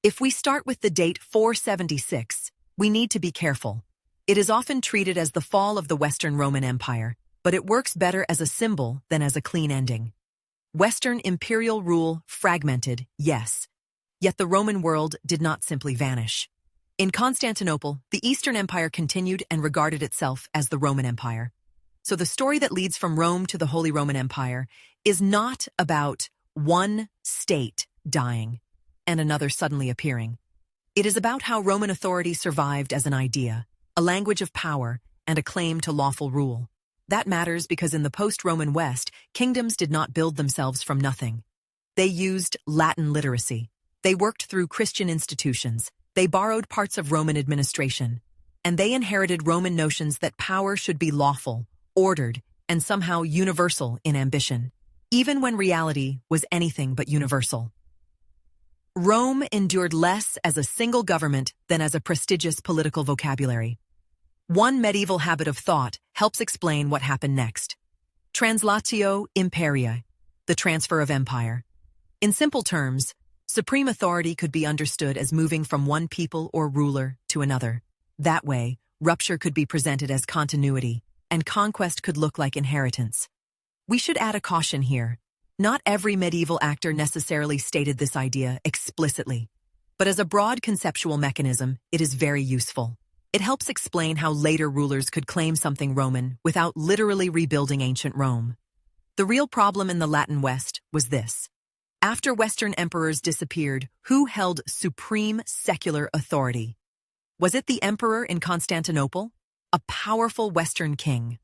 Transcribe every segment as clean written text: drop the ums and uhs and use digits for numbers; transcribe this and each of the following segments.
If we start with the date 476, we need to be careful. It is often treated as the fall of the Western Roman Empire, but it works better as a symbol than as a clean ending. Western imperial rule fragmented, yes, yet the Roman world did not simply vanish. In Constantinople, the Eastern Empire continued and regarded itself as the Roman Empire. So the story that leads from Rome to the Holy Roman Empire is not about one state dying and another suddenly appearing. It is about how Roman authority survived as an idea, a language of power, and a claim to lawful rule. That matters because in the post-Roman West, kingdoms did not build themselves from nothing. They used Latin literacy. They worked through Christian institutions. They borrowed parts of Roman administration. And they inherited Roman notions that power should be lawful, ordered, and somehow universal in ambition, even when reality was anything but universal. Rome endured less as a single government than as a prestigious political vocabulary. One medieval habit of thought helps explain what happened next. Translatio imperii, the transfer of empire. In simple terms, supreme authority could be understood as moving from one people or ruler to another. That way, rupture could be presented as continuity, and conquest could look like inheritance. We should add a caution here. Not every medieval actor necessarily stated this idea explicitly, but as a broad conceptual mechanism, it is very useful. It helps explain how later rulers could claim something Roman without literally rebuilding ancient Rome. The real problem in the Latin West was this. After Western emperors disappeared, who held supreme secular authority? Was it the emperor in Constantinople, a powerful Western king?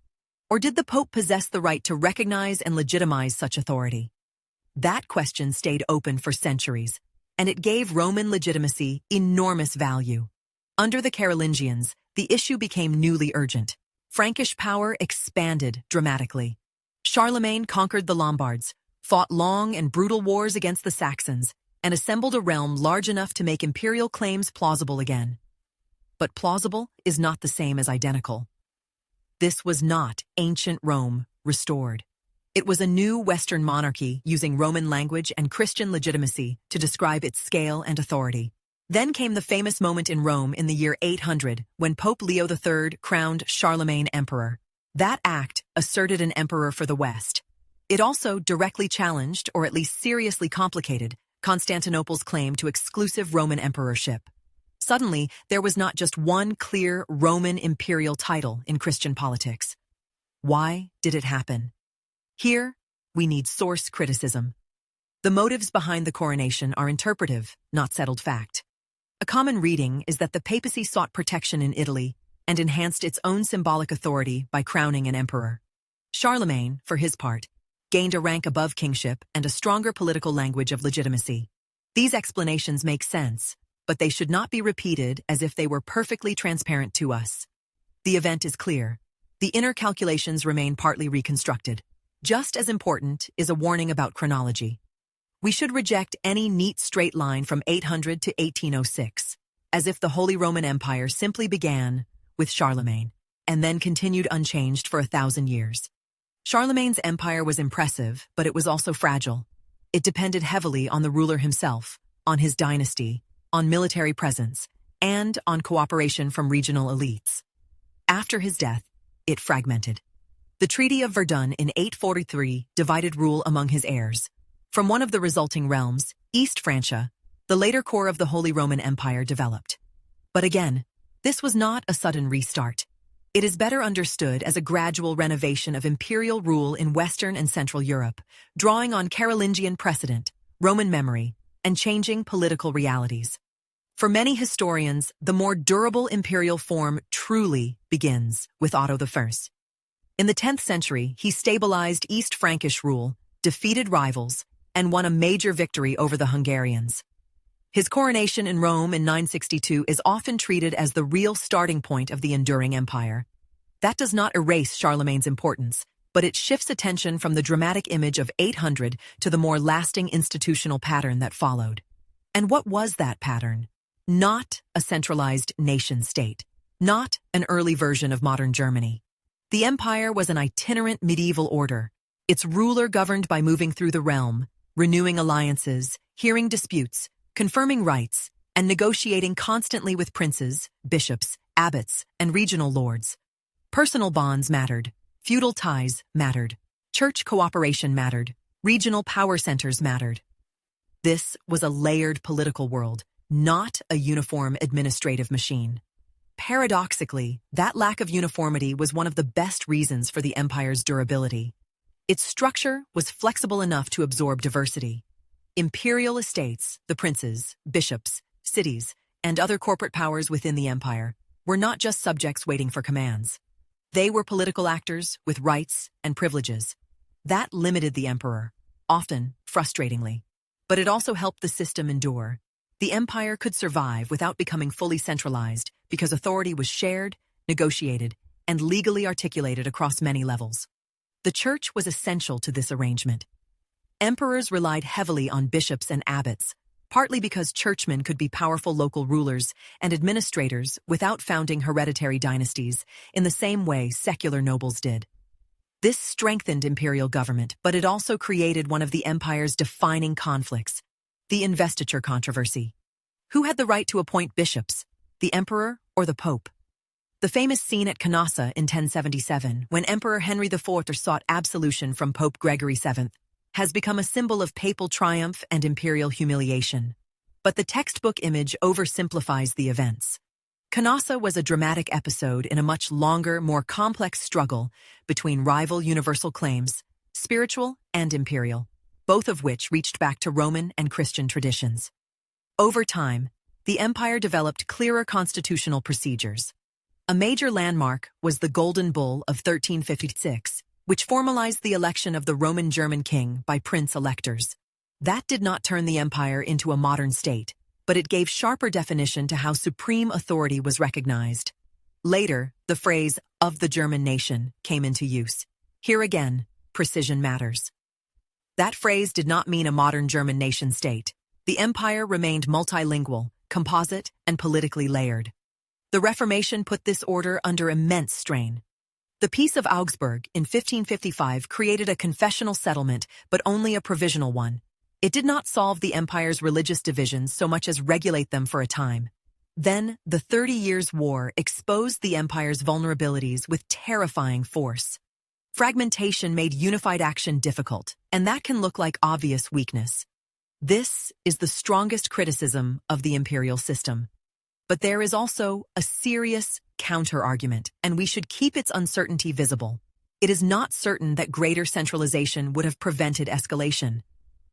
Or did the Pope possess the right to recognize and legitimize such authority? That question stayed open for centuries, and it gave Roman legitimacy enormous value. Under the Carolingians, the issue became newly urgent. Frankish power expanded dramatically. Charlemagne conquered the Lombards, fought long and brutal wars against the Saxons, and assembled a realm large enough to make imperial claims plausible again. But plausible is not the same as identical. This was not ancient Rome restored. It was a new Western monarchy using Roman language and Christian legitimacy to describe its scale and authority. Then came the famous moment in Rome in the year 800 when Pope Leo III crowned Charlemagne emperor. That act asserted an emperor for the West. It also directly challenged, or at least seriously complicated, Constantinople's claim to exclusive Roman emperorship. Suddenly, there was not just one clear Roman imperial title in Christian politics. Why did it happen? Here, we need source criticism. The motives behind the coronation are interpretive, not settled fact. A common reading is that the papacy sought protection in Italy and enhanced its own symbolic authority by crowning an emperor. Charlemagne, for his part, gained a rank above kingship and a stronger political language of legitimacy. These explanations make sense, but they should not be repeated as if they were perfectly transparent to us. The event is clear. The inner calculations remain partly reconstructed. Just as important is a warning about chronology. We should reject any neat straight line from 800 to 1806, as if the Holy Roman Empire simply began with Charlemagne and then continued unchanged for 1,000 years. Charlemagne's empire was impressive, but it was also fragile. It depended heavily on the ruler himself, on his dynasty, on military presence, and on cooperation from regional elites. After his death, it fragmented. The Treaty of Verdun in 843 divided rule among his heirs. From one of the resulting realms, East Francia, the later core of the Holy Roman Empire developed. But again, this was not a sudden restart. It is better understood as a gradual renovation of imperial rule in Western and Central Europe, drawing on Carolingian precedent, Roman memory, and changing political realities. For many historians, the more durable imperial form truly begins with Otto I. In the 10th century, he stabilized East Frankish rule, defeated rivals, and won a major victory over the Hungarians. His coronation in Rome in 962 is often treated as the real starting point of the enduring empire. That does not erase Charlemagne's importance, but it shifts attention from the dramatic image of 800 to the more lasting institutional pattern that followed. And what was that pattern? Not a centralized nation-state, not an early version of modern Germany. The empire was an itinerant medieval order, its ruler governed by moving through the realm, renewing alliances, hearing disputes, confirming rights, and negotiating constantly with princes, bishops, abbots, and regional lords. Personal bonds mattered, feudal ties mattered, church cooperation mattered, regional power centers mattered. This was a layered political world, not a uniform administrative machine. Paradoxically, that lack of uniformity was one of the best reasons for the empire's durability. Its structure was flexible enough to absorb diversity. Imperial estates, the princes, bishops, cities, and other corporate powers within the empire were not just subjects waiting for commands. They were political actors with rights and privileges. That limited the emperor, often frustratingly. But it also helped the system endure. The empire could survive without becoming fully centralized because authority was shared, negotiated, and legally articulated across many levels. The church was essential to this arrangement. Emperors relied heavily on bishops and abbots, partly because churchmen could be powerful local rulers and administrators without founding hereditary dynasties in the same way secular nobles did. This strengthened imperial government, but it also created one of the empire's defining conflicts, the investiture controversy. Who had the right to appoint bishops, the emperor or the pope? The famous scene at Canossa in 1077, when Emperor Henry IV sought absolution from Pope Gregory VII, has become a symbol of papal triumph and imperial humiliation. But the textbook image oversimplifies the events. Canossa was a dramatic episode in a much longer, more complex struggle between rival universal claims, spiritual and imperial, both of which reached back to Roman and Christian traditions. Over time, the empire developed clearer constitutional procedures. A major landmark was the Golden Bull of 1356, which formalized the election of the Roman German king by prince-electors. That did not turn the empire into a modern state, but it gave sharper definition to how supreme authority was recognized. Later, the phrase, "of the German nation," came into use. Here again, precision matters. That phrase did not mean a modern German nation-state. The empire remained multilingual, composite, and politically layered. The Reformation put this order under immense strain. The Peace of Augsburg in 1555 created a confessional settlement, but only a provisional one. It did not solve the empire's religious divisions so much as regulate them for a time. Then, the 30 Years' War exposed the empire's vulnerabilities with terrifying force. Fragmentation made unified action difficult, and that can look like obvious weakness. This is the strongest criticism of the imperial system. But there is also a serious counter-argument, and we should keep its uncertainty visible. It is not certain that greater centralization would have prevented escalation.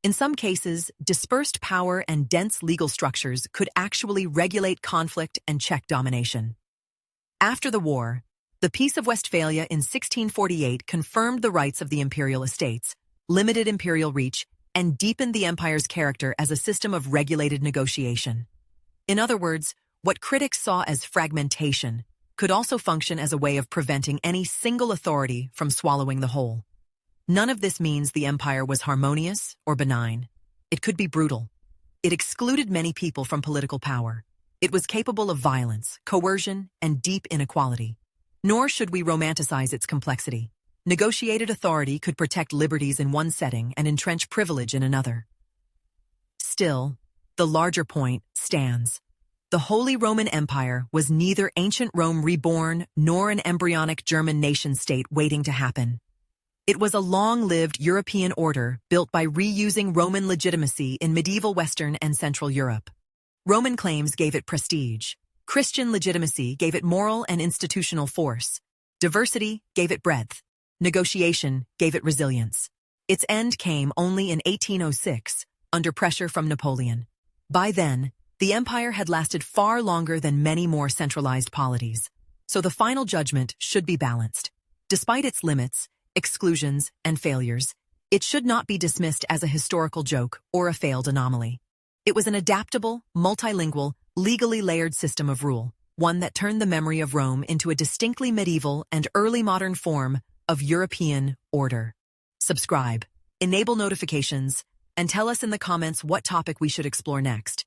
In some cases, dispersed power and dense legal structures could actually regulate conflict and check domination. After the war, the Peace of Westphalia in 1648 confirmed the rights of the imperial estates, limited imperial reach, and deepened the empire's character as a system of regulated negotiation. In other words, what critics saw as fragmentation could also function as a way of preventing any single authority from swallowing the whole. None of this means the empire was harmonious or benign. It could be brutal. It excluded many people from political power. It was capable of violence, coercion, and deep inequality. Nor should we romanticize its complexity. Negotiated authority could protect liberties in one setting and entrench privilege in another. Still, the larger point stands. The Holy Roman Empire was neither ancient Rome reborn nor an embryonic German nation-state waiting to happen. It was a long-lived European order built by reusing Roman legitimacy in medieval Western and Central Europe. Roman claims gave it prestige. Christian legitimacy gave it moral and institutional force. Diversity gave it breadth. Negotiation gave it resilience. Its end came only in 1806, under pressure from Napoleon. By then, the empire had lasted far longer than many more centralized polities, so the final judgment should be balanced. Despite its limits, exclusions, and failures, it should not be dismissed as a historical joke or a failed anomaly. It was an adaptable, multilingual, legally layered system of rule, one that turned the memory of Rome into a distinctly medieval and early modern form of European order. Subscribe, enable notifications, and tell us in the comments what topic we should explore next.